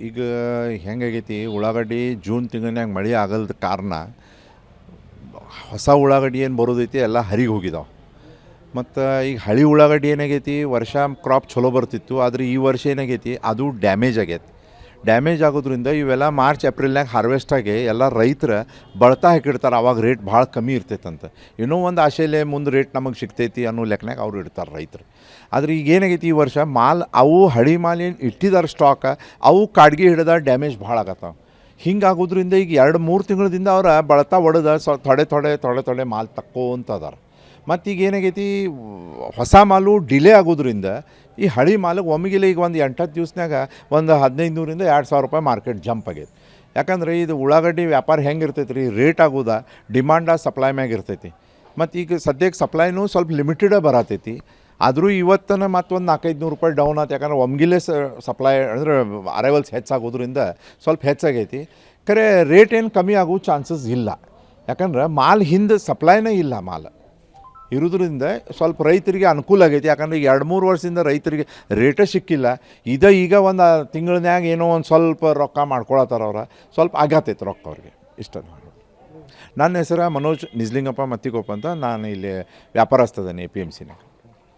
ಈಗ ಹೆಂಗಾಗೈತಿ ಉಳ್ಳಾಗಡ್ಡಿ ಜೂನ್ ತಿಂಗಳನ್ಯಾಗ ಮಳೆ ಆಗಲ್ದ ಕಾರಣ ಹೊಸ ಉಳ್ಳಾಗಡ್ಡಿ ಏನು ಬರೋದೈತಿ ಎಲ್ಲ ಹರಿಗೆ ಹೋಗಿದಾವೆ. ಮತ್ತು ಈಗ ಹಳಿ ಉಳ್ಳಾಗಡ್ಡಿ ಏನಾಗೈತಿ ವರ್ಷ ಕ್ರಾಪ್ ಚಲೋ ಬರ್ತಿತ್ತು, ಆದರೆ ಈ ವರ್ಷ ಏನಾಗೈತಿ ಅದು ಡ್ಯಾಮೇಜ್ ಆಗೈತಿ. ಡ್ಯಾಮೇಜ್ ಆಗೋದ್ರಿಂದ ಇವೆಲ್ಲ ಮಾರ್ಚ್ ಏಪ್ರಿಲ್ನಾಗ ಹಾರ್ವೆಸ್ಟ್ ಆಗಿ ಎಲ್ಲ ರೈತರ ಬಳತ ಹಾಕಿಡ್ತಾರೆ. ಅವಾಗ ರೇಟ್ ಭಾಳ ಕಮ್ಮಿ ಇರ್ತೈತಂತ. ಇನ್ನೂ ಒಂದು ಆಶೆಲೆ ಮುಂದೆ ರೇಟ್ ನಮಗೆ ಸಿಗ್ತೈತಿ ಅನ್ನೋ ಲೆಕ್ಕನಾಗ ಅವ್ರು ಇಡ್ತಾರೆ ರೈತರು. ಆದರೆ ಈಗ ಏನಾಗೈತಿ ಈ ವರ್ಷ ಮಾಲ್ ಅವು ಹಳಿ ಮಾಲ್ ಏನು ಇಟ್ಟಿದ್ದಾರೆ ಸ್ಟಾಕ, ಅವು ಕಾಡ್ಗಿ ಹಿಡಿದ ಡ್ಯಾಮೇಜ್ ಭಾಳ ಆಗತ್ತವೆ. ಹಿಂಗಾಗೋದ್ರಿಂದ ಈಗ 2-3 ತಿಂಗಳದಿಂದ ಅವ್ರ ಬಳತ ಒಡೆದ ಥೊಡೆ ಮಾಲ್ ತಕ್ಕೋಂತದಾರ. ಮತ್ತು ಈಗ ಏನಾಗೈತಿ ಹೊಸ ಮಾಲು ಡಿಲೇ ಆಗೋದ್ರಿಂದ ಈ ಹಳಿ ಮಾಲಿಗೆ ಒಮ್ಮೆಗಿಲ್ಲ ಈಗ ಒಂದು 8-10 ದಿವ್ಸನಾಗ ಒಂದು 1500-2000 ರೂಪಾಯಿ ಮಾರ್ಕೆಟ್ ಜಂಪ್ ಆಗೈತಿ. ಯಾಕಂದರೆ ಇದು ಉಳ್ಳಾಗಡ್ಡಿ ವ್ಯಾಪಾರ ಹೆಂಗೆ ಇರ್ತೈತಿ ರೀ, ರೇಟ್ ಆಗೋದ ಡಿಮಾಂಡ ಸಪ್ಲೈ ಮ್ಯಾಗ ಇರ್ತೈತಿ. ಮತ್ತು ಈಗ ಸದ್ಯಕ್ಕೆ ಸಪ್ಲೈನೂ ಸ್ವಲ್ಪ ಲಿಮಿಟೆಡೇ ಬರತೈತಿ. ಆದರೂ ಇವತ್ತನ ಮತ್ತೊಂದು 400-500 ರೂಪಾಯಿ ಡೌನ್ ಆಯ್ತು. ಯಾಕಂದ್ರೆ ಒಮ್ಗಿಲೇ ಸಪ್ಲೈ ಅಂದರೆ ಅರೈವಲ್ಸ್ ಹೆಚ್ಚಾಗೋದ್ರಿಂದ ಸ್ವಲ್ಪ ಹೆಚ್ಚಾಗೈತಿ. ಖರೆ ರೇಟ್ ಏನು ಕಮ್ಮಿ ಆಗೋ ಚಾನ್ಸಸ್ ಇಲ್ಲ. ಯಾಕಂದ್ರೆ ಮಾಲ್ ಹಿಂದೆ ಸಪ್ಲೈನೇ ಇಲ್ಲ. ಮಾಲ್ ಇರೋದ್ರಿಂದ ಸ್ವಲ್ಪ ರೈತರಿಗೆ ಅನುಕೂಲ ಆಗೈತಿ. ಯಾಕಂದ್ರೆ ಈಗ 2-3 ವರ್ಷದಿಂದ ರೈತರಿಗೆ ರೇಟೇ ಸಿಕ್ಕಿಲ್ಲ. ಈಗ ಒಂದು ತಿಂಗಳನ್ಯಾಗ ಏನೋ ಒಂದು ಸ್ವಲ್ಪ ರೊಕ್ಕ ಮಾಡ್ಕೊಳತ್ತಾರ. ಸ್ವಲ್ಪ ಆಗತ್ತೈತೆ ರೊಕ್ಕ ಅವ್ರಿಗೆ. ಇಷ್ಟ. ನನ್ನ ಹೆಸರು ಮನೋಜ್ ನಿಜ್ಲಿಂಗಪ್ಪ ಮತ್ತಿಗೊಪ್ಪ ಅಂತ. ನಾನು ಇಲ್ಲಿ ವ್ಯಾಪಾರಸ್ಥದನಿ APMCನಾಗ.